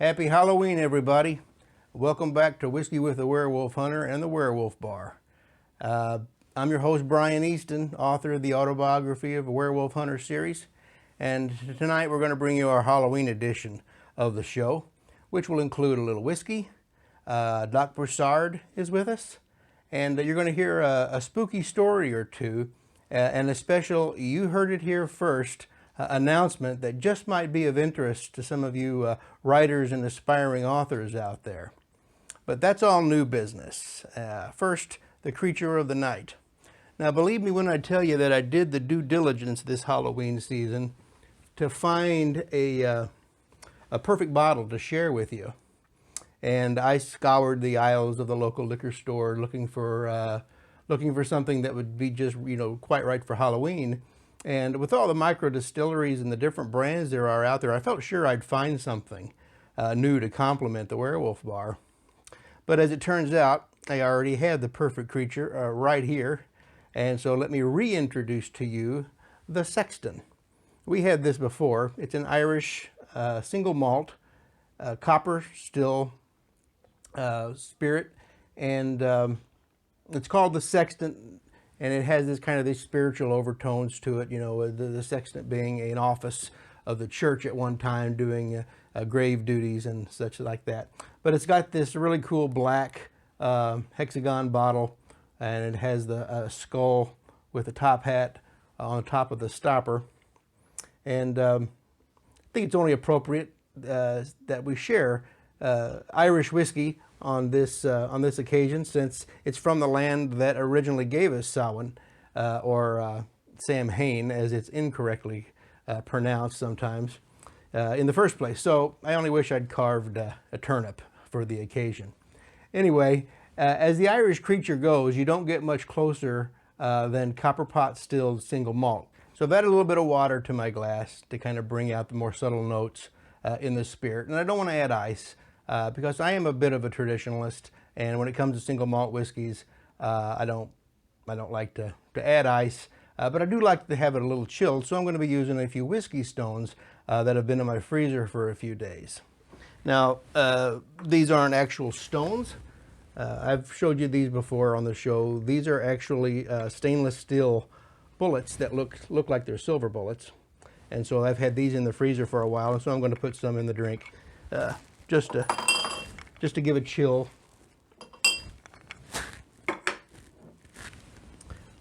Happy Halloween, everybody. Welcome back to Whiskey with the Werewolf Hunter and the Werewolf Bar. I'm your host, Brian Easton, author of the autobiography of a Werewolf Hunter series. And tonight we're going to bring you our Halloween edition of the show, which will include a little whiskey. Doc Broussard is with us. And you're going to hear a spooky story or two and a special You Heard It Here First announcement that just might be of interest to some of you writers and aspiring authors out there. But that's all new business. First, the creature of the night. Now, believe me when I tell you that I did the due diligence this Halloween season to find a perfect bottle to share with you. And I scoured the aisles of the local liquor store looking for something that would be just, quite right for Halloween. And with all the micro distilleries and the different brands there are out there, I felt sure I'd find something new to complement the Werewolf Bar. But as it turns out, I already had the perfect creature right here. And so let me reintroduce to you the Sexton. We had this before. It's an Irish single malt, copper still spirit. And it's called the Sexton. And it has this kind of these spiritual overtones to it, the sexton being an office of the church at one time doing grave duties and such like that. But it's got this really cool black hexagon bottle, and it has the skull with a top hat on top of the stopper. And I think it's only appropriate that we share Irish whiskey on this occasion, since it's from the land that originally gave us Samhain, or Samhain, as it's incorrectly pronounced sometimes in the first place. So I only wish I'd carved a turnip for the occasion. Anyway, as the Irish creature goes, you don't get much closer than copper pot stilled single malt. So I've added a little bit of water to my glass to kind of bring out the more subtle notes in the spirit. And I don't want to add ice, because I am a bit of a traditionalist, and when it comes to single malt whiskeys, I don't like to add ice, but I do like to have it a little chilled, so I'm going to be using a few whiskey stones that have been in my freezer for a few days. Now, these aren't actual stones. I've showed you these before on the show. These are actually stainless steel bullets that look like they're silver bullets, and so I've had these in the freezer for a while, and so I'm going to put some in the drink. Just to give a chill.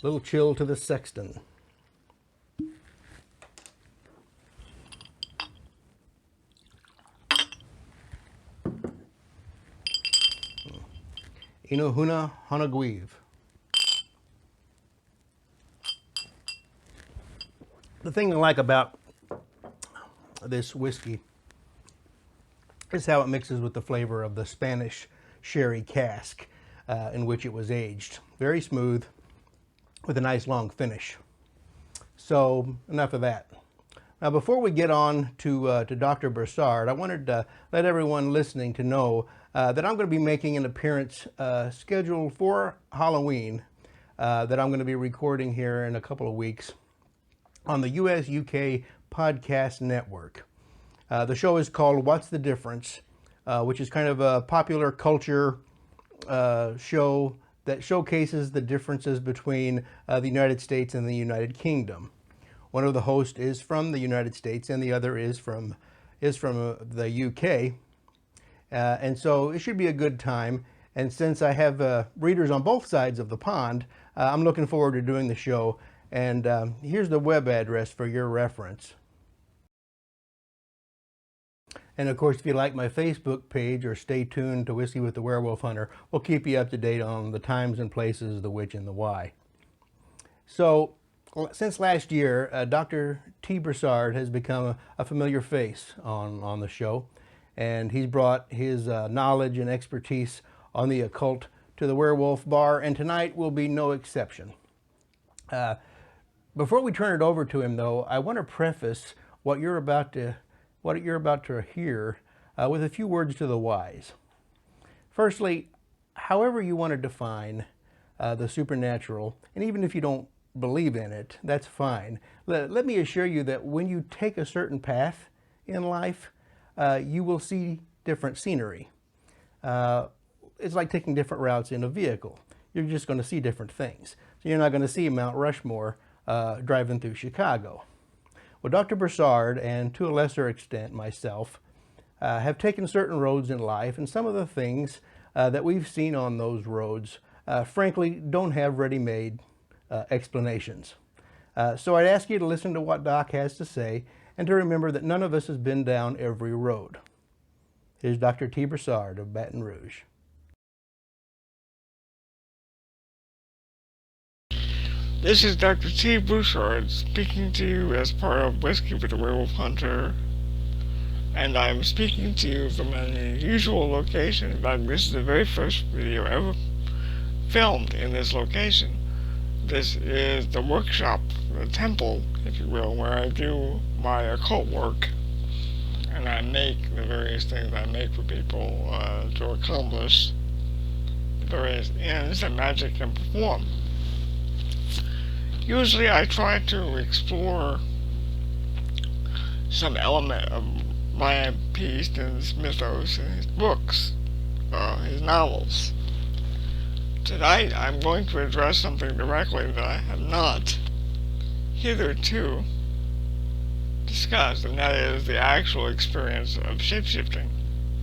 Little chill to the Sexton. Inohuna Hanaguiv. The thing I like about this whiskey is how it mixes with the flavor of the Spanish sherry cask in which it was aged. Very smooth with a nice long finish. So enough of that. Now, before we get on to Dr. Broussard, I wanted to let everyone listening to know that I'm going to be making an appearance scheduled for Halloween that I'm going to be recording here in a couple of weeks on the US-UK Podcast Network. The show is called What's the Difference, which is kind of a popular culture show that showcases the differences between the United States and the United Kingdom. One of the hosts is from the United States and the other is from the UK. And so it should be a good time. And since I have readers on both sides of the pond, I'm looking forward to doing the show. And here's the web address for your reference. And of course, if you like my Facebook page or stay tuned to Whiskey with the Werewolf Hunter, we'll keep you up to date on the times and places, the which and the why. So, since last year, Dr. T. Broussard has become a familiar face on the show. And he's brought his knowledge and expertise on the occult to the Werewolf Bar, and tonight will be no exception. Before we turn it over to him, though, I want to preface what you're about to hear with a few words to the wise. Firstly, however you want to define the supernatural, and even if you don't believe in it, that's fine. Let me assure you that when you take a certain path in life, you will see different scenery. It's like taking different routes in a vehicle. You're just going to see different things. So you're not going to see Mount Rushmore driving through Chicago. Well, Dr. Broussard, and to a lesser extent myself, have taken certain roads in life, and some of the things that we've seen on those roads, frankly, don't have ready-made explanations. So I'd ask you to listen to what Doc has to say, and to remember that none of us has been down every road. Here's Dr. T. Broussard of Baton Rouge. This is Dr. T. Broussard speaking to you as part of Whiskey with the Werewolf Hunter, and I'm speaking to you from an unusual location. In fact, this is the very first video ever filmed in this location. This is the workshop, the temple, if you will, where I do my occult work, and I make the various things I make for people to accomplish the various ends that magic can perform. Usually I try to explore some element of Brian P. Easton's mythos in his books, his novels. Tonight I'm going to address something directly that I have not hitherto discussed, and that is the actual experience of shapeshifting,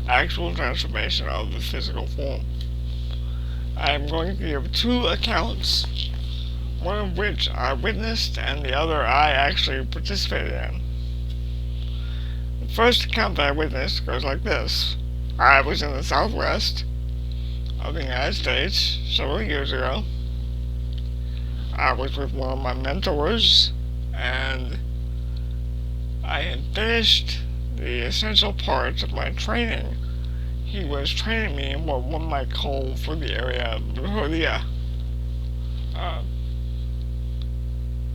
actual transformation of the physical form. I am going to give two accounts, one of which I witnessed and the other I actually participated in. The first account that I witnessed goes like this. I was in the southwest of the United States several years ago. I was with one of my mentors, and I had finished the essential parts of my training. He was training me in what one might call for the area of Broussard,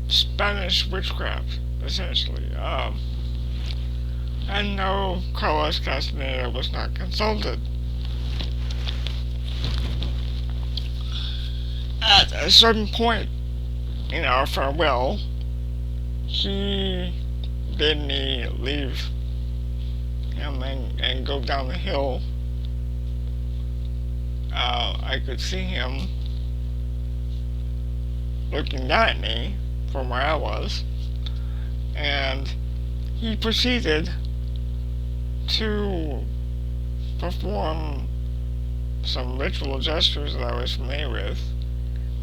Spanish witchcraft, essentially. And no, Carlos Castaneda was not consulted. At a certain point in our farewell, he bid me leave him and go down the hill. I could see him looking down at me from where I was, and he proceeded to perform some ritual gestures that I was familiar with,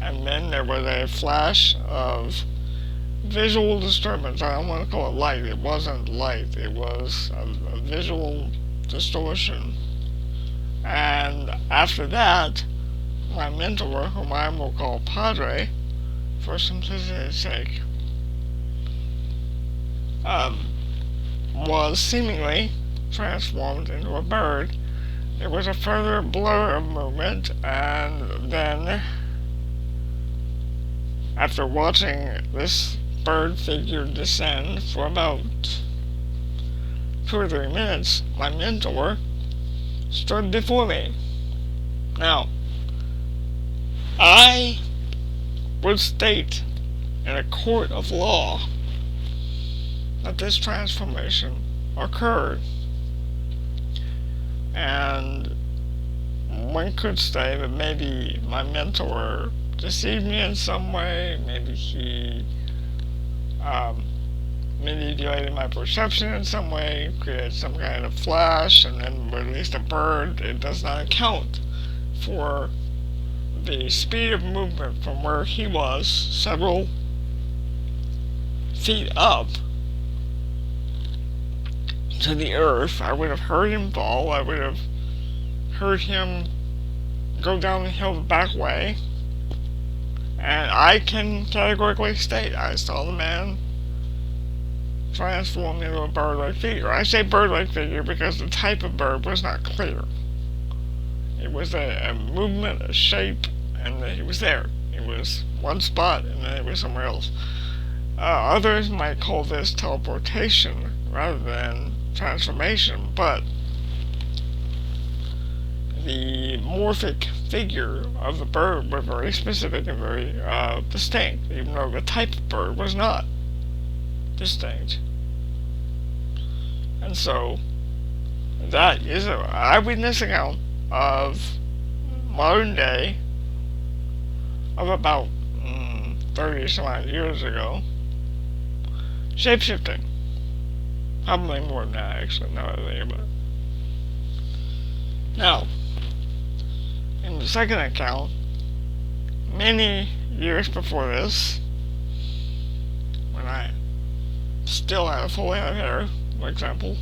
and then there was a flash of visual disturbance. I don't want to call it light. It wasn't light. It was a visual distortion. And after that, my mentor, whom I will call Padre, for simplicity's sake, was seemingly transformed into a bird. There was a further blur of movement, and then, after watching this bird figure descend for about 2 or 3 minutes, my mentor stood before me. Now, I would state in a court of law that this transformation occurred, and one could say that maybe my mentor deceived me in some way. Maybe he manipulated my perception in some way, created some kind of flash, and then released a bird. It does not account for the speed of movement from where he was, several feet up, to the earth. I would have heard him fall. I would have heard him go down the hill the back way. And I can categorically state I saw the man transformed into a bird-like figure. I say bird-like figure because the type of bird was not clear. It was a movement, a shape, and he was there. It was one spot, and then it was somewhere else. Others might call this teleportation rather than transformation, but the morphic figure of the bird was very specific and very distinct, even though the type of bird was not distinct. And so That is an eyewitness account of modern day, of about 30 some odd years ago, shapeshifting. Probably more than that, actually, now that I think about it. Now, in the second account, many years before this, when I still had a full head of hair, for example,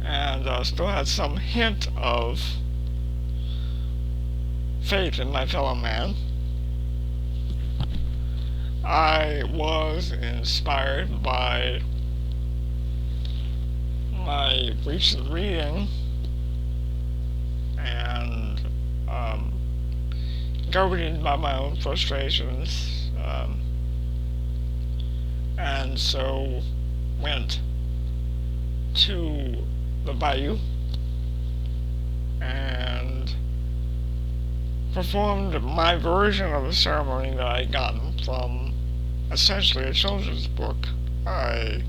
and still had some hint of faith in my fellow man, I was inspired by my recent reading and governed by my own frustrations, and so went to the bayou and performed my version of a ceremony that I had gotten from essentially a children's book. I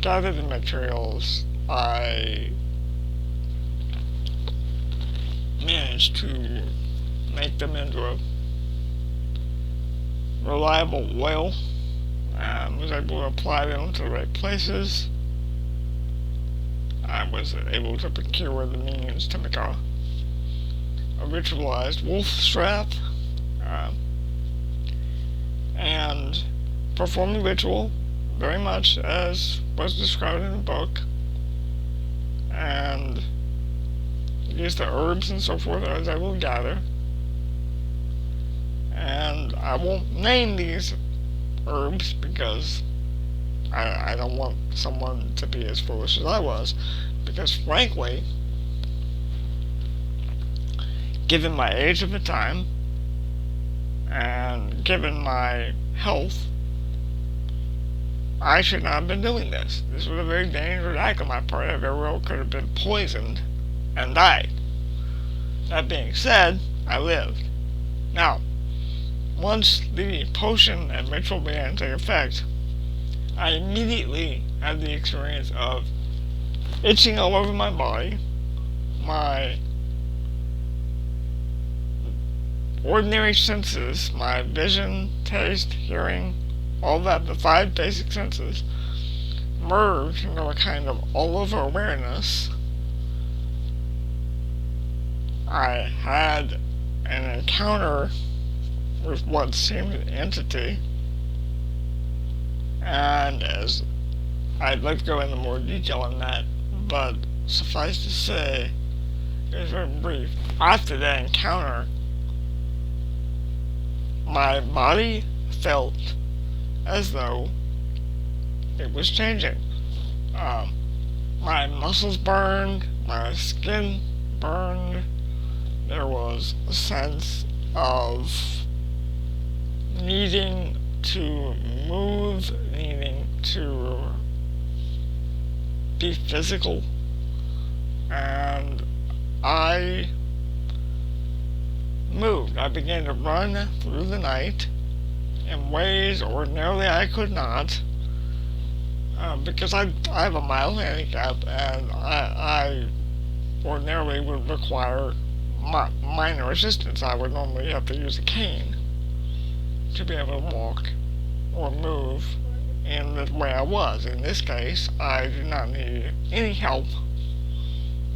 gathered the materials. I managed to make them into a reliable oil, and was able to apply them to the right places. I was able to procure the means to make a ritualized wolf strap, and perform the ritual very much as was described in the book, and use the herbs and so forth that I was able to gather. And I won't name these herbs because I don't want someone to be as foolish as I was, because frankly, given my age at the time, and given my health, I should not have been doing this. This was a very dangerous act on my part. I very well could have been poisoned and died. That being said, I lived. Now, once the potion and ritual began to take effect, I immediately had the experience of itching all over my body. My ordinary senses, my vision, taste, hearing, all that, the 5 basic senses, merged into a kind of all-over awareness. I had an encounter with what seemed an entity, and as I'd like to go into more detail on that, but suffice to say, it was very brief. After that encounter, my body felt as though it was changing. My muscles burned, my skin burned. There was a sense of needing to move, needing to be physical, and I moved. I began to run through the night in ways ordinarily I could not, because I have a mild handicap, and I ordinarily would require minor assistance. I would normally have to use a cane to be able to walk or move in the way I was. In this case, I did not need any help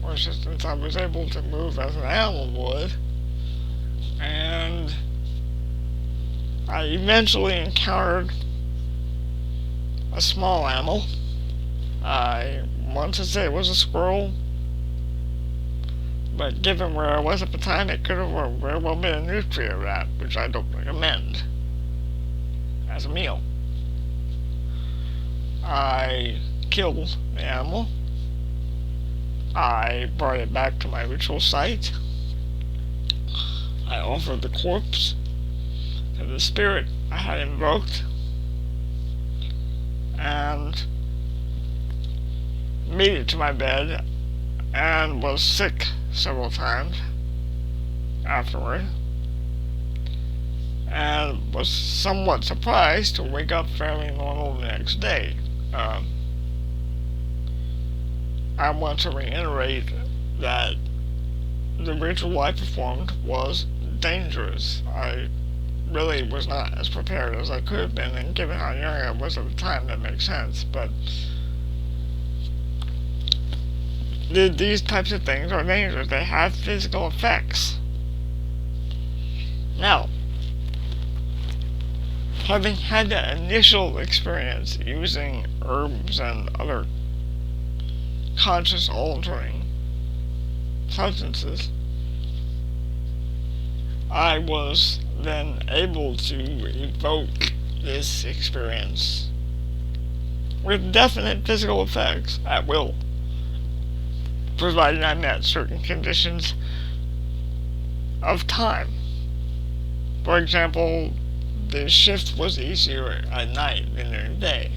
or assistance. I was able to move as an animal would, and I eventually encountered a small animal. I want to say it was a squirrel, but given where I was at the time, it could have very well been a nutria rat, which I don't recommend as a meal. I killed the animal. I brought it back to my ritual site. I offered the corpse to the spirit I had invoked, and made it to my bed, and was sick several times afterward, and was somewhat surprised to wake up fairly normal the next day. I want to reiterate that the ritual I performed was dangerous. I really was not as prepared as I could have been, and given how young I was at the time, that makes sense. But these types of things are dangerous. They have physical effects. Now, having had that initial experience using herbs and other conscious altering substances, I was then able to evoke this experience with definite physical effects at will, provided I met certain conditions of time. For example, the shift was easier at night than during the day.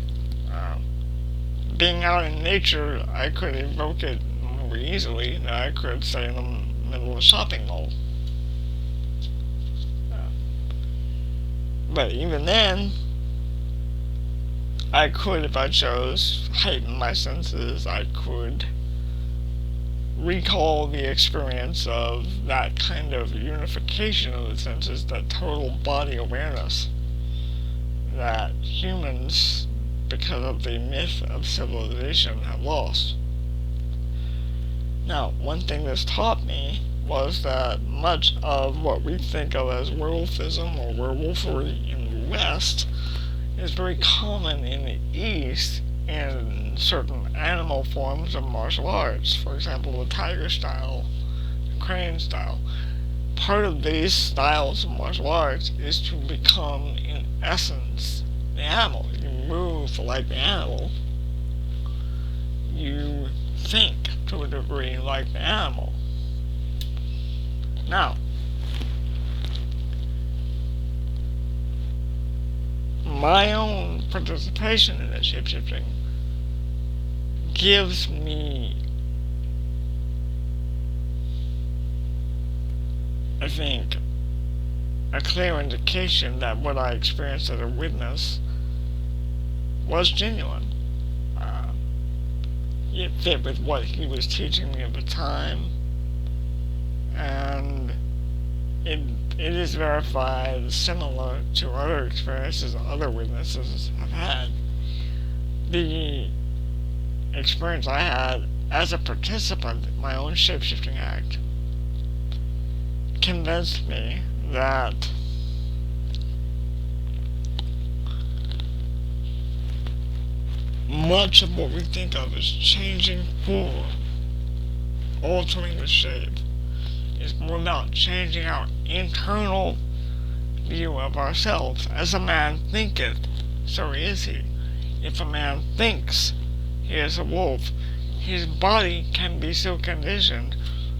Being out in nature, I could evoke it more easily than I could, say, in the middle of a shopping mall. But even then, I could, if I chose, heighten my senses. I could recall the experience of that kind of unification of the senses, that total body awareness that humans, because of the myth of civilization, have lost. Now, one thing this taught me was that much of what we think of as werewolfism or werewolfery in the West is very common in the East in certain animal forms of martial arts. For example, the tiger style, the crane style. Part of these styles of martial arts is to become, in essence, the animal. You move like the animal. You think to a degree like the animal. Now, my own participation in that shapeshifting gives me, I think, a clear indication that what I experienced as a witness was genuine. It fit with what he was teaching me at the time, and it is verified, similar to other experiences other witnesses have had. The experience I had as a participant in my own shapeshifting act convinced me that much of what we think of as changing form, altering the shape, is more about changing our internal view of ourselves. As a man thinketh, so is he. If a man thinks he is a wolf, his body can be so conditioned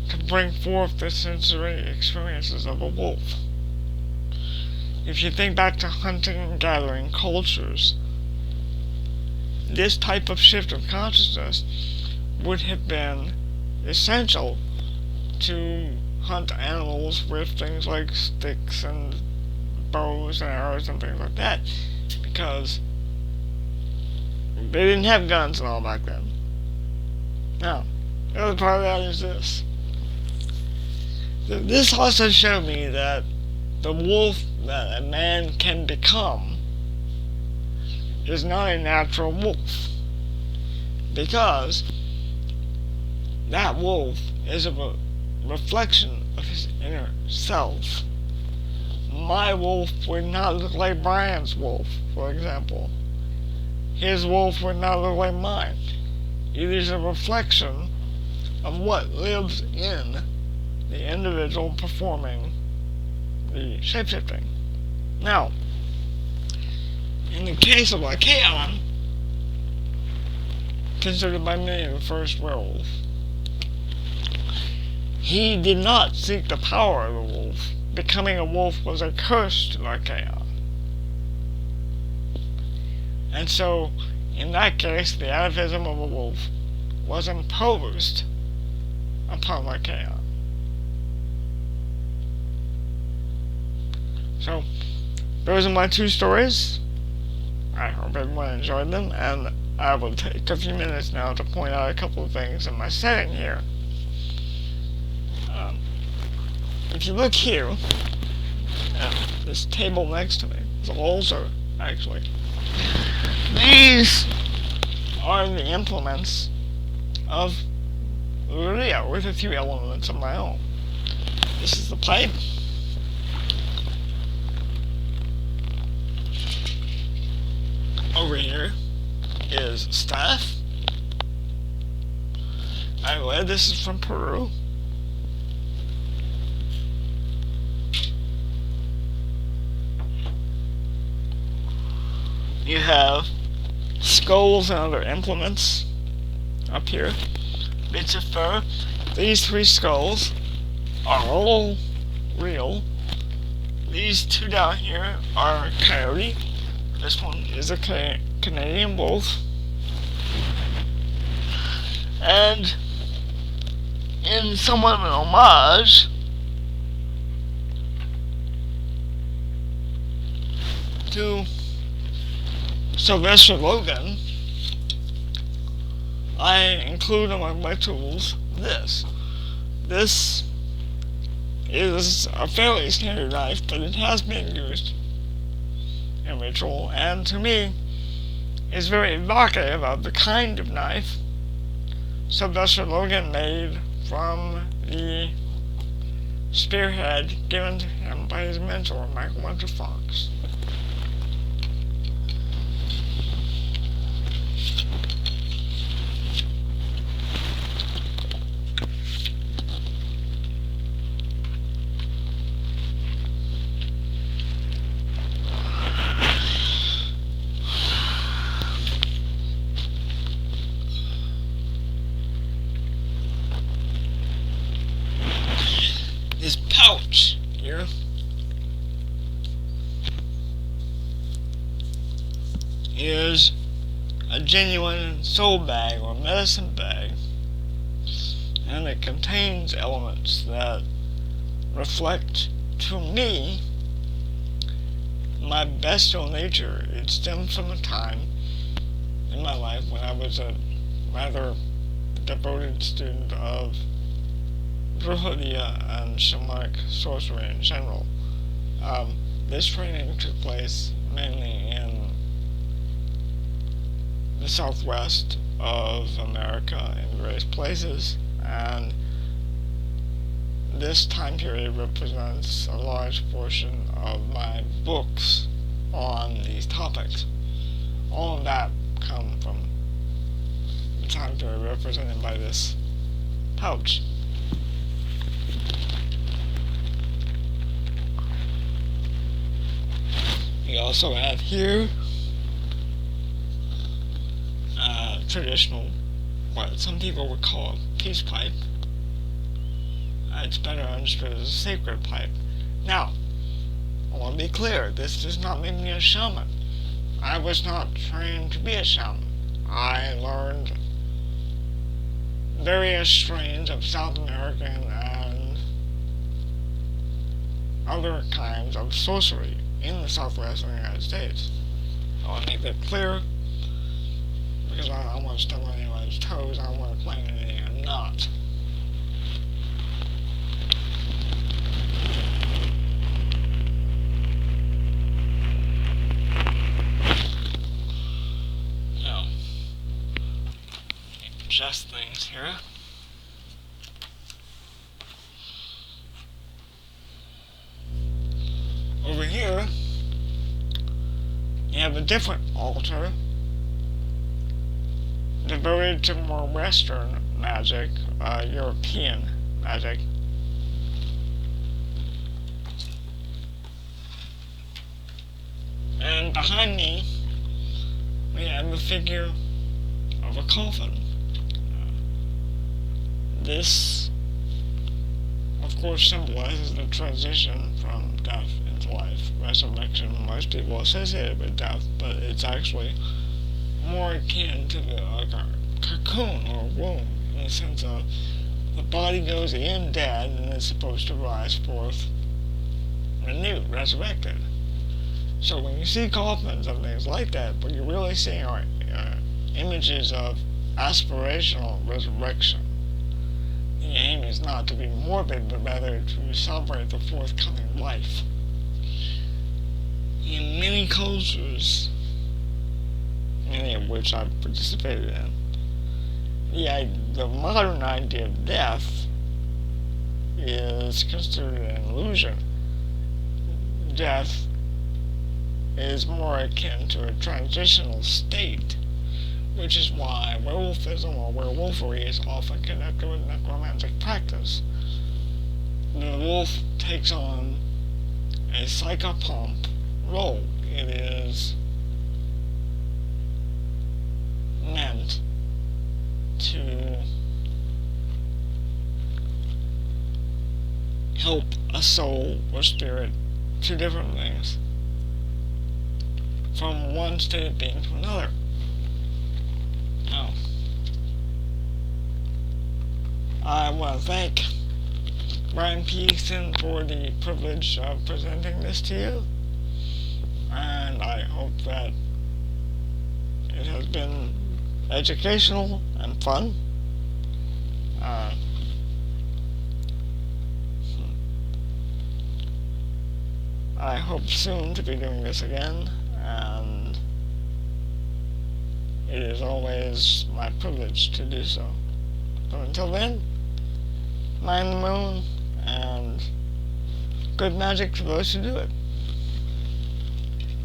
to bring forth the sensory experiences of a wolf. If you think back to hunting and gathering cultures, this type of shift of consciousness would have been essential to hunt animals with things like sticks and bows and arrows and things like that, because they didn't have guns and all back then. Now, the other part of that is this. This also showed me that the wolf that a man can become is not a natural wolf, because that wolf is a reflection of his inner self. My wolf would not look like Brian's wolf, for example. His wolf would not look like mine. It is a reflection of what lives in the individual performing the shapeshifting. Now, in the case of Lycaon, considered by many the first werewolf, he did not seek the power of the wolf. Becoming a wolf was a curse to Lycaon. And so, in that case, the atavism of a wolf was imposed upon Lycaon. So, those are my two stories. I hope everyone enjoyed them, and I will take a few minutes now to point out a couple of things in my setting here. If you look here, at this table next to me, it's a holster, actually. These are the implements of Luria, with a few elements of my own. This is the pipe. Over here is staff. I read this is from Peru. You have skulls and other implements up here. Bits of fur. These 3 skulls are all real. These 2 down here are coyote. This one is a Canadian wolf. And in somewhat of an homage to Sylvester Logan, I include among my tools this. This is a fairly standard knife, but it has been used in ritual, and to me is very evocative of the kind of knife Sylvester Logan made from the spearhead given to him by his mentor, Michael Winter Fox. This pouch here is a genuine soul bag or medicine bag, and it contains elements that reflect to me my bestial nature. It stems from a time in my life when I was a rather devoted student of Druidia and shamanic sorcery in general. This training took place mainly in the southwest of America in various places, and this time period represents a large portion of my books on these topics. All of that come from the time period represented by this pouch. We also have here traditional, what some people would call a peace pipe. It's better understood as a sacred pipe. Now, I want to be clear, this does not make me a shaman. I was not trained to be a shaman. I learned various strains of South American and other kinds of sorcery in the southwestern United States. I want to make that clear, because I don't want to step on anyone's toes. I don't want to claim anything I'm not. Now, adjust things here. Over here, you have a different altar devoted to more Western magic, European magic. And behind me, we have a figure of a coffin. This, of course, symbolizes the transition from death into life. Resurrection, most people associate it with death, but it's actually more akin to a cocoon or a womb, in the sense of the body goes in dead and is supposed to rise forth renewed, resurrected. So when you see coffins and things like that, what you're really seeing are images of aspirational resurrection. The aim is not to be morbid, but rather to celebrate the forthcoming life. In many cultures, many of which I've participated in, the modern idea of death is considered an illusion. Death is more akin to a transitional state, which is why werewolfism or werewolfery is often connected with necromantic practice. The wolf takes on a psychopomp role. It is meant to help a soul or spirit to different things, from one state of being to another. Now, I want to thank Brian Peterson for the privilege of presenting this to you, and I hope that it has been educational and fun. I hope soon to be doing this again, and it is always my privilege to do so. So until then, mind the moon, and good magic for those who do it.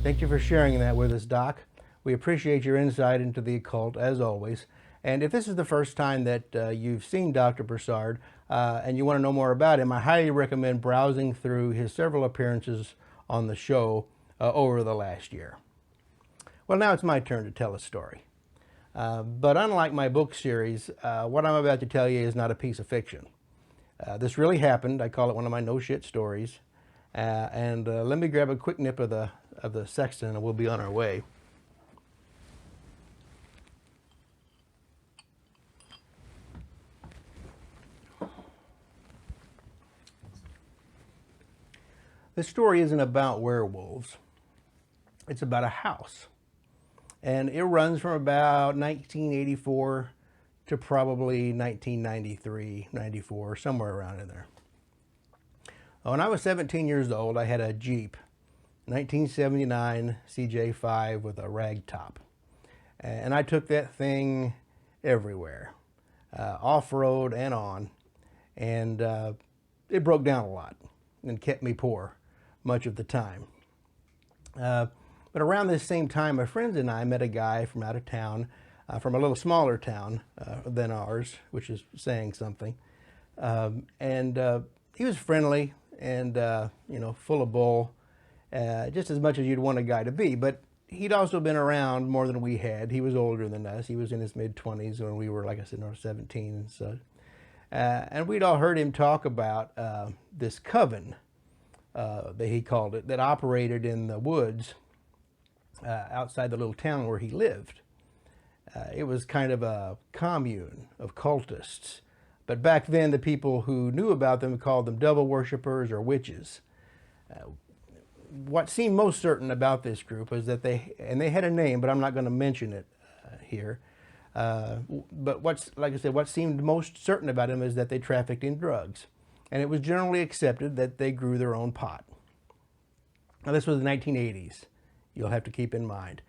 Thank you for sharing that with us, Doc. We appreciate your insight into the occult, as always. And if this is the first time that you've seen Dr. Broussard and you want to know more about him, I highly recommend browsing through his several appearances on the show over the last year. Well, now it's my turn to tell a story. But unlike my book series, what I'm about to tell you is not a piece of fiction. This really happened. I call it one of my no-shit stories. And let me grab a quick nip of the Sexton and we'll be on our way. This story isn't about werewolves. It's about a house. And it runs from about 1984 to probably 1993, 94, somewhere around in there. When I was 17 years old, I had a Jeep, 1979 CJ5 with a rag top. And I took that thing everywhere, off-road and on. And it broke down a lot and kept me poor much of the time. But around this same time, my friends and I met a guy from out of town, from a little smaller town than ours, which is saying something. He was friendly and full of bull, just as much as you'd want a guy to be. But he'd also been around more than we had. He was older than us. He was in his mid-20s when we were, like I said, 17 and so. And we'd all heard him talk about this coven, that he called it, that operated in the woods outside the little town where he lived. It was kind of a commune of cultists. But back then, the people who knew about them called them devil worshippers or witches. What seemed most certain about this group was that they had a name, but I'm not going to mention it here. But like I said, what seemed most certain about them is that they trafficked in drugs. And it was generally accepted that they grew their own pot. Now, this was the 1980s, you'll have to keep in mind.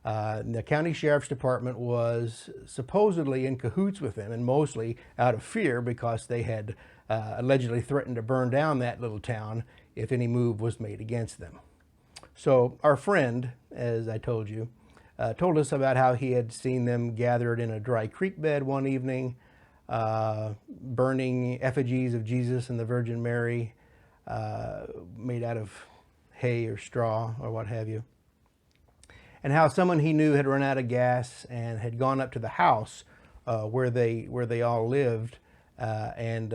The county sheriff's department was supposedly in cahoots with them, and mostly out of fear because they had allegedly threatened to burn down that little town if any move was made against them. So our friend, as I told you, told us about how he had seen them gathered in a dry creek bed one evening, burning effigies of Jesus and the Virgin Mary made out of hay or straw or what have you. And how someone he knew had run out of gas and had gone up to the house where they all lived and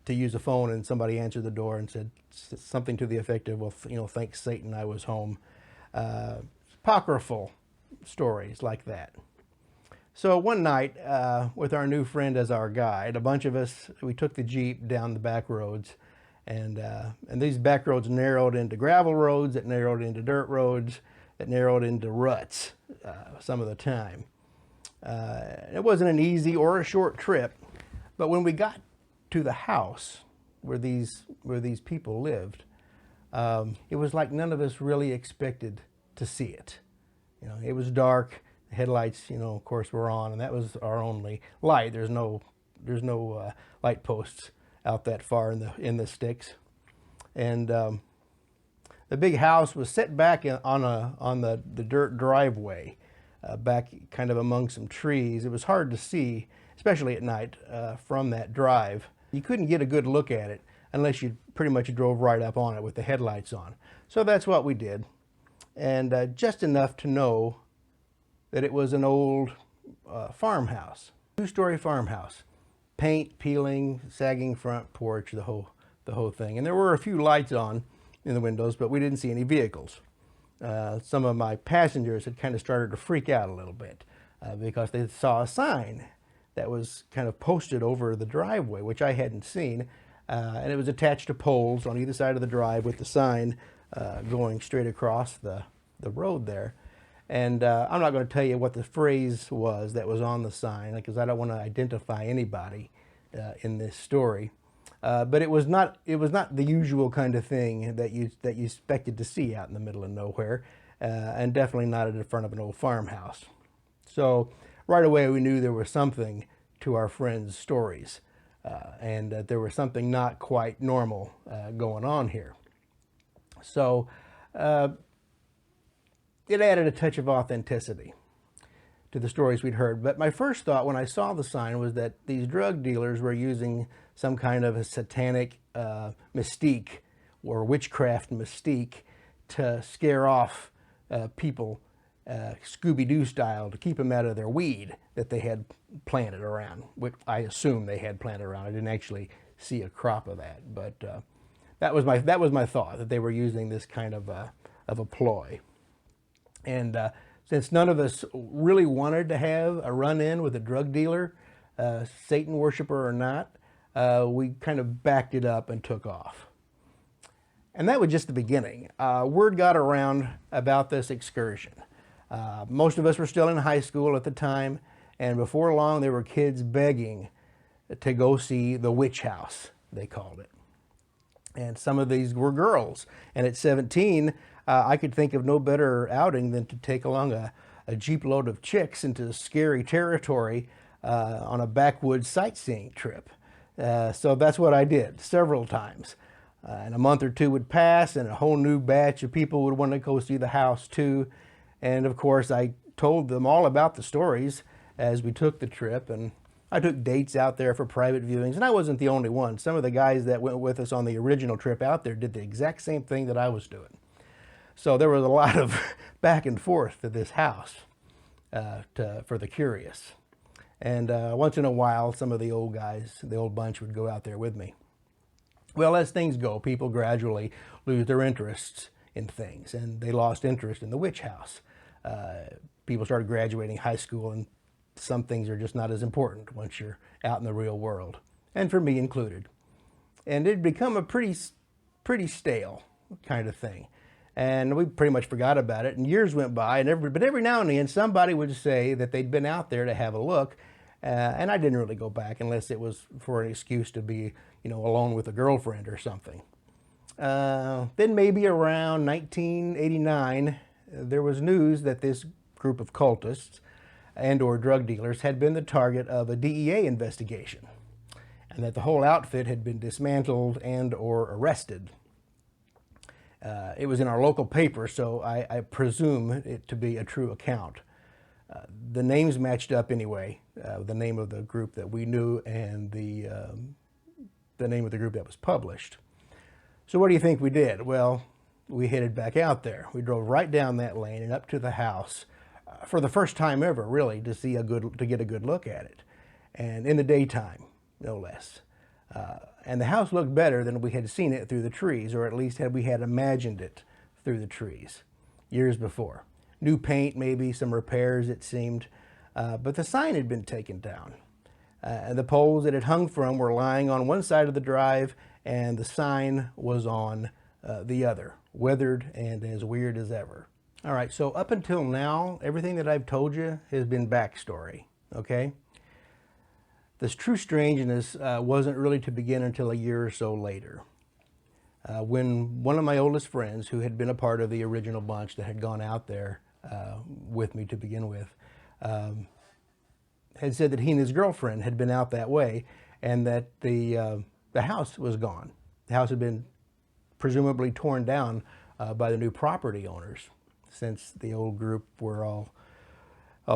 to use a phone, and somebody answered the door and said something to the effect of, well, thanks Satan, I was home. Apocryphal stories like that. So one night, with our new friend as our guide, a bunch of us, we took the Jeep down the back roads, and these back roads narrowed into gravel roads, that narrowed into dirt roads, that narrowed into ruts some of the time. It wasn't an easy or a short trip, but when we got to the house where these people lived, it was like none of us really expected to see it. You know, it was dark. The headlights, you know, of course, were on, and that was our only light. There's no light posts out that far in the sticks, and the big house was set back on the dirt driveway, back kind of among some trees. It was hard to see, especially at night, from that drive. You couldn't get a good look at it unless you pretty much drove right up on it with the headlights on. So that's what we did, and just enough to know that it was an old farmhouse, two-story farmhouse, paint peeling, sagging front porch, the whole thing. And there were a few lights on in the windows, but we didn't see any vehicles. Some of my passengers had kind of started to freak out a little bit because they saw a sign that was kind of posted over the driveway, which I hadn't seen, and it was attached to poles on either side of the drive with the sign going straight across the road there. And I'm not going to tell you what the phrase was that was on the sign, because I don't want to identify anybody in this story. But it was not the usual kind of thing that you expected to see out in the middle of nowhere, and definitely not in front of an old farmhouse. So right away we knew there was something to our friends' stories, and that there was something not quite normal going on here. So it added a touch of authenticity to the stories we'd heard. But my first thought when I saw the sign was that these drug dealers were using some kind of a satanic mystique or witchcraft mystique to scare off people, Scooby-Doo style, to keep them out of their weed that they had planted around, which I assume they had planted around. I didn't actually see a crop of that, but that was my thought, that they were using this kind of a ploy. And since none of us really wanted to have a run-in with a drug dealer, Satan worshiper or not, we kind of backed it up and took off. And that was just the beginning. Word got around about this excursion. Most of us were still in high school at the time, and before long there were kids begging to go see the witch house, they called it. And some of these were girls. And at 17, I could think of no better outing than to take along a jeep load of chicks into scary territory on a backwoods sightseeing trip. So that's what I did several times. And a month or two would pass, and a whole new batch of people would want to go see the house too. And of course, I told them all about the stories as we took the trip, and I took dates out there for private viewings, and I wasn't the only one. Some of the guys that went with us on the original trip out there did the exact same thing that I was doing. So there was a lot of back and forth to this house for the curious. And once in a while, some of the old guys, the old bunch, would go out there with me. Well, as things go, people gradually lose their interests in things, and they lost interest in the witch house. People started graduating high school, and some things are just not as important once you're out in the real world, and for me included. And it'd become a pretty stale kind of thing. And we pretty much forgot about it, and years went by, but every now and then somebody would say that they'd been out there to have a look, and I didn't really go back unless it was for an excuse to be, alone with a girlfriend or something. Then maybe around 1989, there was news that this group of cultists and or drug dealers had been the target of a DEA investigation, and that the whole outfit had been dismantled and or arrested. It was in our local paper, so I presume it to be a true account. The names matched up anyway, the name of the group that we knew and the name of the group that was published. So what do you think we did? Well, we headed back out there. We drove right down that lane and up to the house for the first time ever, really, to get a good look at it, and in the daytime, no less. And the house looked better than we had seen it through the trees, or at least we had imagined it through the trees years before. New paint, maybe some repairs, it seemed, but the sign had been taken down. And the poles it had hung from were lying on one side of the drive, and the sign was on the other, weathered and as weird as ever. All right, so up until now, everything that I've told you has been backstory. okay? This true strangeness wasn't really to begin until a year or so later, when one of my oldest friends, who had been a part of the original bunch that had gone out there with me to begin with, had said that he and his girlfriend had been out that way, and that the house was gone. The house had been presumably torn down by the new property owners, since the old group were all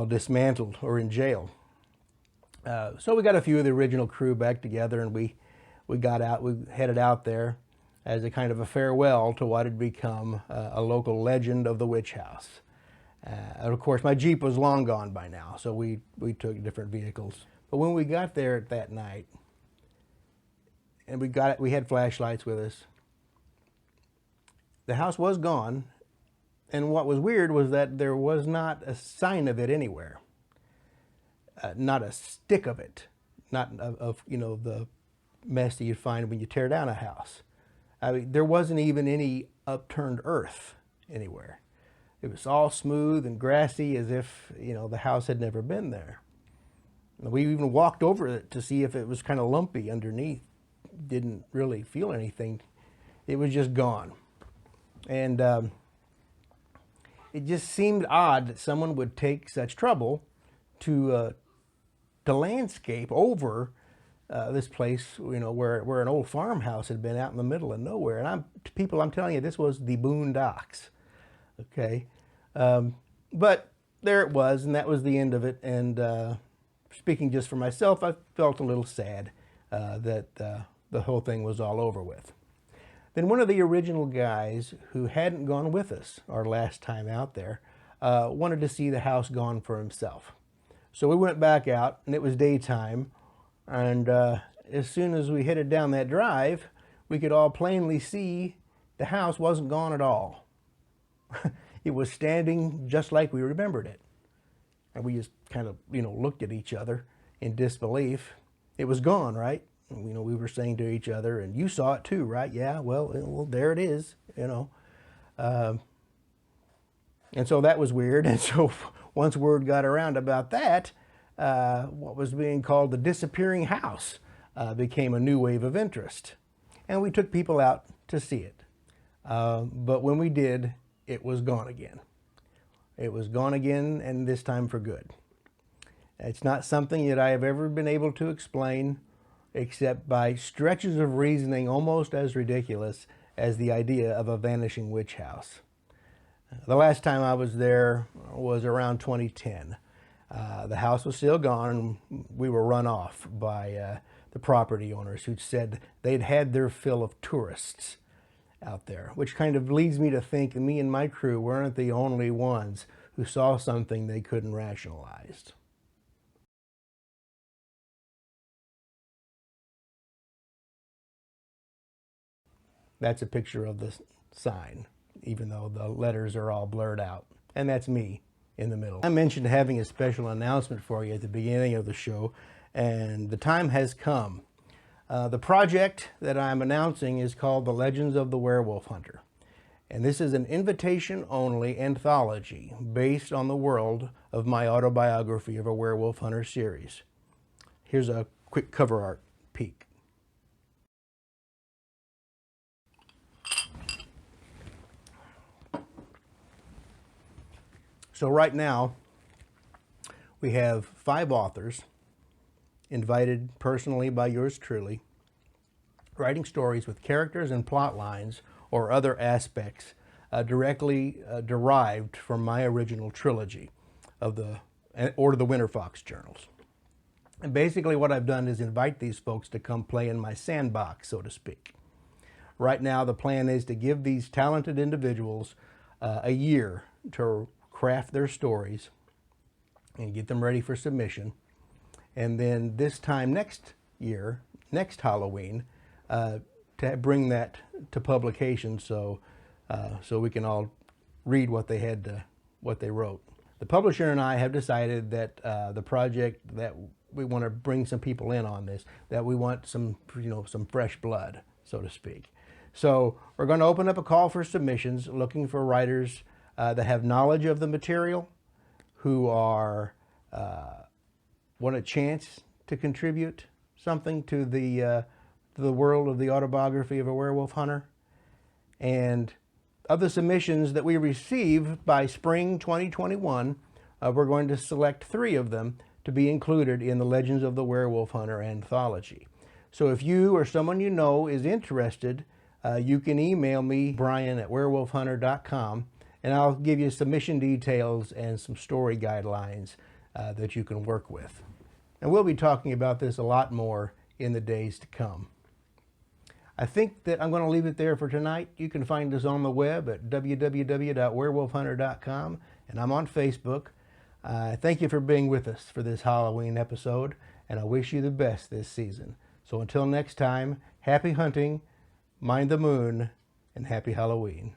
dismantled or in jail. So we got a few of the original crew back together, and we headed out there as a kind of a farewell to what had become a local legend of the witch house. And of course, my Jeep was long gone by now, so we took different vehicles. But when we got there that night, and we had flashlights with us, the house was gone, and what was weird was that there was not a sign of it anywhere. Not a stick of it, not of the mess that you find when you tear down a house. I mean, there wasn't even any upturned earth anywhere. It was all smooth and grassy, as if the house had never been there. We even walked over it to see if it was kind of lumpy underneath. Didn't really feel anything. It was just gone, and it just seemed odd that someone would take such trouble to landscape over this place, where an old farmhouse had been out in the middle of nowhere. And I'm telling you, this was the boondocks. Okay, but there it was, and that was the end of it. And speaking just for myself, I felt a little sad that the whole thing was all over with. Then one of the original guys who hadn't gone with us our last time out there wanted to see the house gone for himself. So we went back out, and it was daytime, and as soon as we headed down that drive, we could all plainly see the house wasn't gone at all. It was standing just like we remembered it. And we just kind of, looked at each other in disbelief. It was gone, right? We were saying to each other, and you saw it too, right? Yeah, well, there it is, And so that was weird. And so once word got around about that, what was being called the disappearing house became a new wave of interest. And we took people out to see it. But when we did, it was gone again. It was gone again, and this time for good. It's not something that I have ever been able to explain, except by stretches of reasoning almost as ridiculous as the idea of a vanishing witch house. The last time I was there was around 2010. The house was still gone, and we were run off by the property owners who'd said they'd had their fill of tourists out there, which kind of leads me to think that me and my crew weren't the only ones who saw something they couldn't rationalize. That's a picture of the sign, even though the letters are all blurred out. And that's me in the middle. I mentioned having a special announcement for you at the beginning of the show, and the time has come. The project that I'm announcing is called The Legends of the Werewolf Hunter. And this is an invitation-only anthology based on the world of my autobiography of a Werewolf Hunter series. Here's a quick cover art peek. So right now, we have 5 authors invited personally by yours truly, writing stories with characters and plot lines or other aspects directly derived from my original trilogy of the Winter Fox journals. And basically what I've done is invite these folks to come play in my sandbox, so to speak. Right now, the plan is to give these talented individuals a year to craft their stories and get them ready for submission. And then this time next year, next Halloween, to bring that to publication so we can all read what they wrote. The publisher and I have decided that the project that we want to bring some people in on this, that we want some fresh blood, so to speak. So we're going to open up a call for submissions, looking for writers that have knowledge of the material, who are want a chance to contribute something to the world of the autobiography of a werewolf hunter. And of the submissions that we receive by spring 2021, we're going to select 3 of them to be included in the Legends of the Werewolf Hunter Anthology. So if you or someone you know is interested, you can email me, brian@werewolfhunter.com, and I'll give you submission details and some story guidelines that you can work with. And we'll be talking about this a lot more in the days to come. I think that I'm going to leave it there for tonight. You can find us on the web at www.werewolfhunter.com, and I'm on Facebook. Thank you for being with us for this Halloween episode, and I wish you the best this season. So until next time, happy hunting, mind the moon, and happy Halloween.